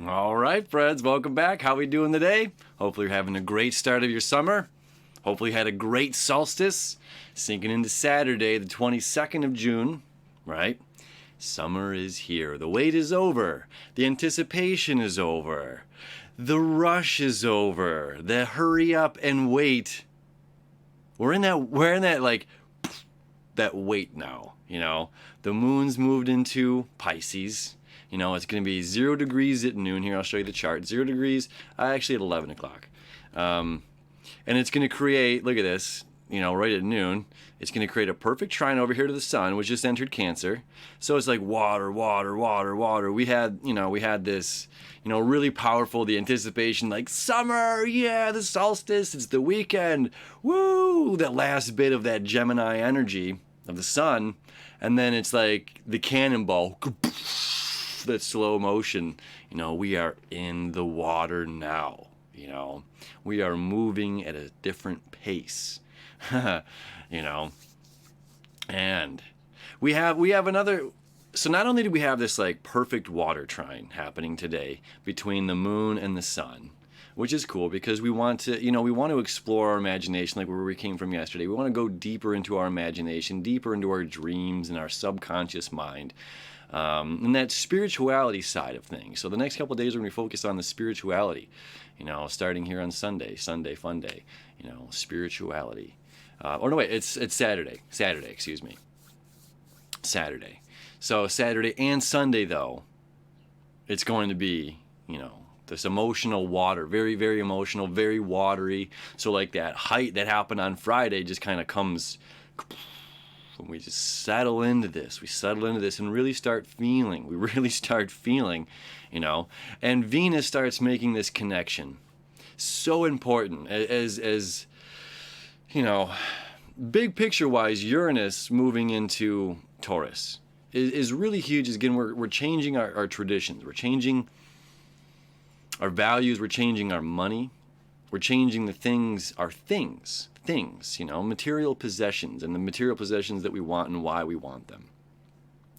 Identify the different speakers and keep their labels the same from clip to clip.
Speaker 1: All right, friends, welcome back. How we doing today? Hopefully you're having a great start of your summer. Hopefully you had a great solstice, sinking into Saturday, the 22nd of June, right? Summer is here. The wait is over. The anticipation is over. The rush is over. The hurry up and wait. We're in that like that wait now, you know. The moon's moved into Pisces. You know, it's going to be 0 degrees at noon here. I'll show you the chart. 0 degrees, actually at 11 o'clock. And it's going to create, look at this, you know, right at noon. It's going to create a perfect trine over here to the sun, which just entered Cancer. So it's like water, water, water, water. We had this, you know, really powerful, the anticipation, like summer, yeah, the solstice, it's the weekend, woo, that last bit of that Gemini energy of the sun. And then it's like the cannonball, that slow motion, you know, we are in the water now, you know, we are moving at a different pace, you know, and we have another, so not only do we have this like perfect water trine happening today between the moon and the sun, which is cool because we want to, you know, we want to explore our imagination like where we came from yesterday. We want to go deeper into our imagination, deeper into our dreams and our subconscious mind. And that spirituality side of things. So the next couple of days we're going to focus on the spirituality, you know, starting here on Sunday fun day, you know, spirituality. Or no, wait, it's Saturday, excuse me. Saturday. So Saturday and Sunday, though, it's going to be, you know, this emotional water, very, very emotional, very watery. So like that height that happened on Friday just kind of comes, and we just settle into this. We settle into this and really start feeling. We really start feeling, you know. And Venus starts making this connection. So important as you know, big picture wise, Uranus moving into Taurus is really huge. Again, we're changing our traditions. We're changing our values. We're changing our money. We're changing the things, our things, you know, material possessions and the material possessions that we want and why we want them.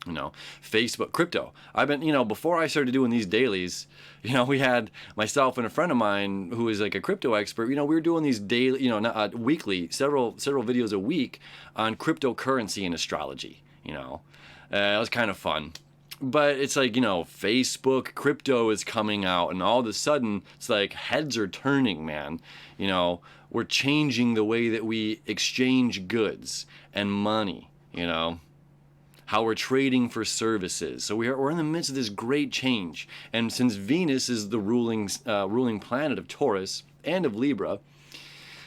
Speaker 1: You know, Facebook, crypto. I've been, you know, before I started doing these dailies, you know, we had myself and a friend of mine who is like a crypto expert. You know, we were doing these daily, you know, not, weekly, several videos a week on cryptocurrency and astrology. You know, it was kind of fun. But it's like, you know, Facebook, crypto is coming out, and all of a sudden, it's like heads are turning, man. You know, we're changing the way that we exchange goods and money, you know, how we're trading for services. So we're in the midst of this great change. And since Venus is the ruling planet of Taurus and of Libra,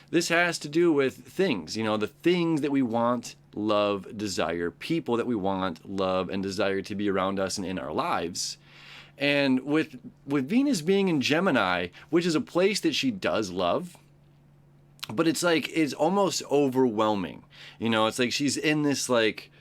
Speaker 1: this has to do with things, you know, the things that we want, love, desire, people that we want, love, and desire to be around us and in our lives. And with Venus being in Gemini, which is a place that she does love, but it's like, it's almost overwhelming. You know, it's like she's in this like,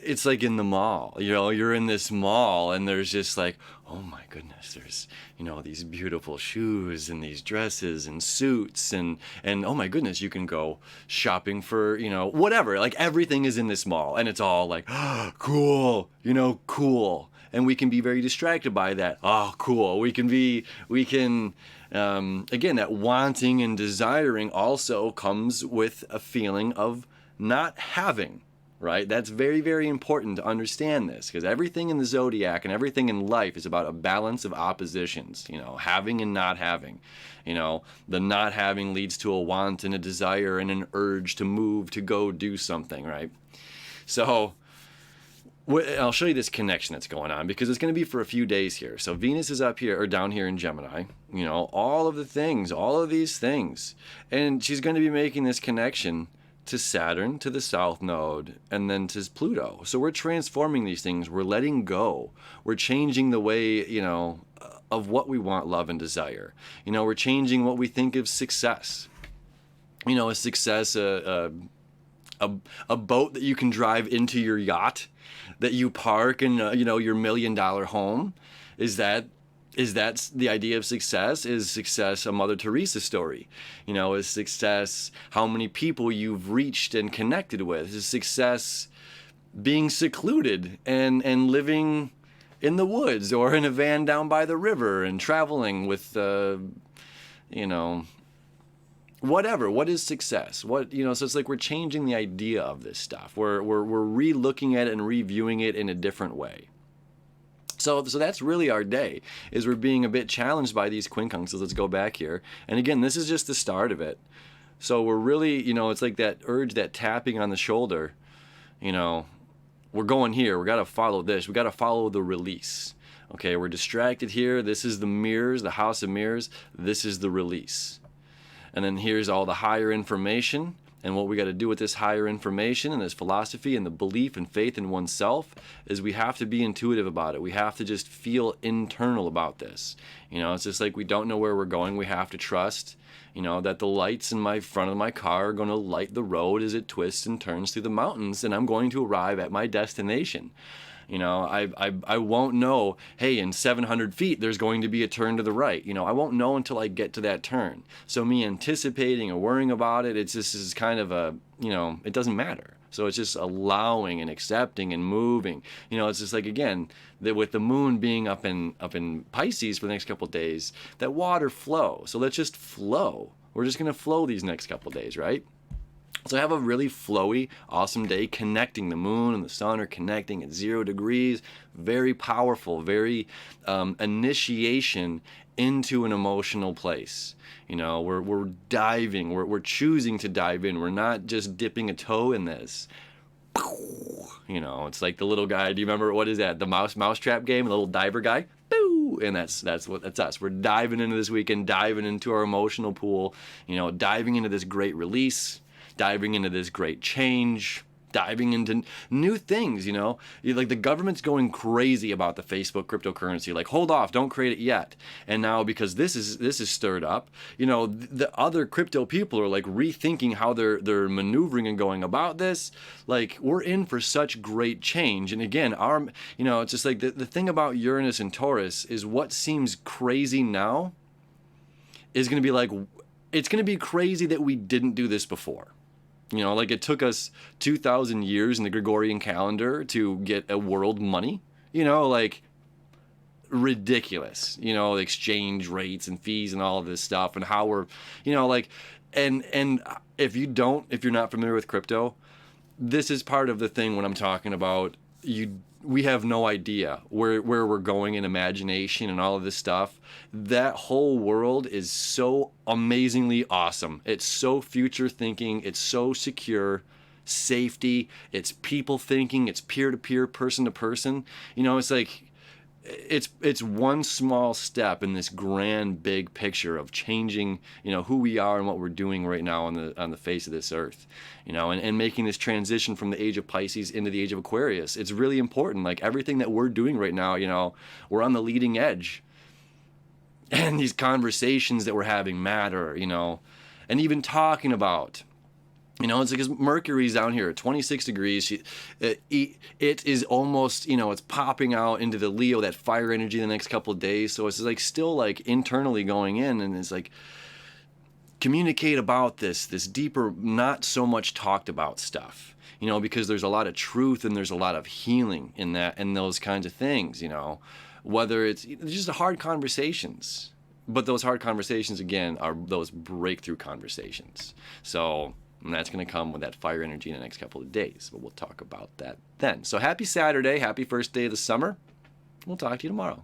Speaker 1: it's like in the mall, you know, you're in this mall and there's just like, oh my goodness, there's, you know, these beautiful shoes and these dresses and suits and oh my goodness, you can go shopping for, you know, whatever, like everything is in this mall and it's all like, oh, cool, you know, cool. And we can be very distracted by that. Oh, cool. Again, that wanting and desiring also comes with a feeling of not having. Right? That's very, very important to understand this, because everything in the zodiac and everything in life is about a balance of oppositions, you know, having and not having. You know, the not having leads to a want and a desire and an urge to move, to go do something, right? So I'll show you this connection that's going on because it's going to be for a few days here. So Venus is up here or down here in Gemini, you know, all of these things. And she's going to be making this connection to Saturn, to the South Node, and then to Pluto. So we're transforming these things. We're letting go. We're changing the way, you know, of what we want, love, and desire. You know, we're changing what we think of success. You know, a success, a boat that you can drive into your yacht, that you park in, you know, your $1 million home. Is that the idea of success? Is success a Mother Teresa story? You know, is success how many people you've reached and connected with? Is success being secluded and living in the woods or in a van down by the river and traveling with, you know, whatever. What is success? What, you know, so it's like we're changing the idea of this stuff. We're re-looking at it and reviewing it in a different way. So that's really our day, is we're being a bit challenged by these quincunxes. Let's go back here. And again, this is just the start of it. So we're really, you know, it's like that urge, that tapping on the shoulder, you know, we're going here. We got to follow this. We got to follow the release. Okay, we're distracted here. This is the mirrors, the house of mirrors. This is the release. And then here's all the higher information. And what we got to do with this higher information and this philosophy and the belief and faith in oneself is we have to be intuitive about it. We have to just feel internal about this. You know, it's just like we don't know where we're going. We have to trust, you know, that the lights in my front of my car are going to light the road as it twists and turns through the mountains, and I'm going to arrive at my destination. You know, I won't know, hey, in 700 feet, there's going to be a turn to the right. You know, I won't know until I get to that turn. So me anticipating or worrying about it, it's just is kind of a, you know, it doesn't matter. So it's just allowing and accepting and moving. You know, it's just like, again, that with the moon being up in Pisces for the next couple of days, that water flow. So let's just flow. We're just going to flow these next couple of days, right? So have a really flowy, awesome day connecting. The moon and the sun are connecting at 0 degrees. Very powerful, very initiation into an emotional place. You know, we're diving, we're choosing to dive in. We're not just dipping a toe in this. You know, it's like the little guy. Do you remember, what is that? The mousetrap game, the little diver guy? And that's us. We're diving into this weekend, diving into our emotional pool, you know, diving into this great release, diving into this great change, diving into new things, you know. Like the government's going crazy about the Facebook cryptocurrency. Like, hold off, don't create it yet. And now because this is stirred up, you know, the other crypto people are like rethinking how they're maneuvering and going about this. Like, we're in for such great change. And again, you know, it's just like the thing about Uranus and Taurus is what seems crazy now is going to be like, it's going to be crazy that we didn't do this before. You know, like it took us 2,000 years in the Gregorian calendar to get a world money, you know, like ridiculous, you know, exchange rates and fees and all of this stuff and how we're, you know, like, and if you're not familiar with crypto, this is part of the thing when I'm talking about we have no idea where we're going in imagination and all of this stuff. That whole world is so amazingly awesome. It's so future thinking. It's so secure. Safety. It's people thinking. It's peer-to-peer, person-to-person. You know, it's like, it's one small step in this grand big picture of changing, you know, who we are and what we're doing right now on the face of this earth, you know, and making this transition from the age of Pisces into the age of Aquarius. It's really important. Like everything that we're doing right now, you know, we're on the leading edge, and these conversations that we're having matter, you know, and even talking about, you know, it's because Mercury's down here at 26 degrees. It is almost, you know, it's popping out into the Leo, that fire energy the next couple of days. So it's like still like internally going in, and it's like communicate about this deeper, not so much talked about stuff, you know, because there's a lot of truth and there's a lot of healing in that and those kinds of things, you know, whether it's just hard conversations. But those hard conversations, again, are those breakthrough conversations. So, and that's going to come with that fire energy in the next couple of days. But we'll talk about that then. So happy Saturday. Happy first day of the summer. We'll talk to you tomorrow.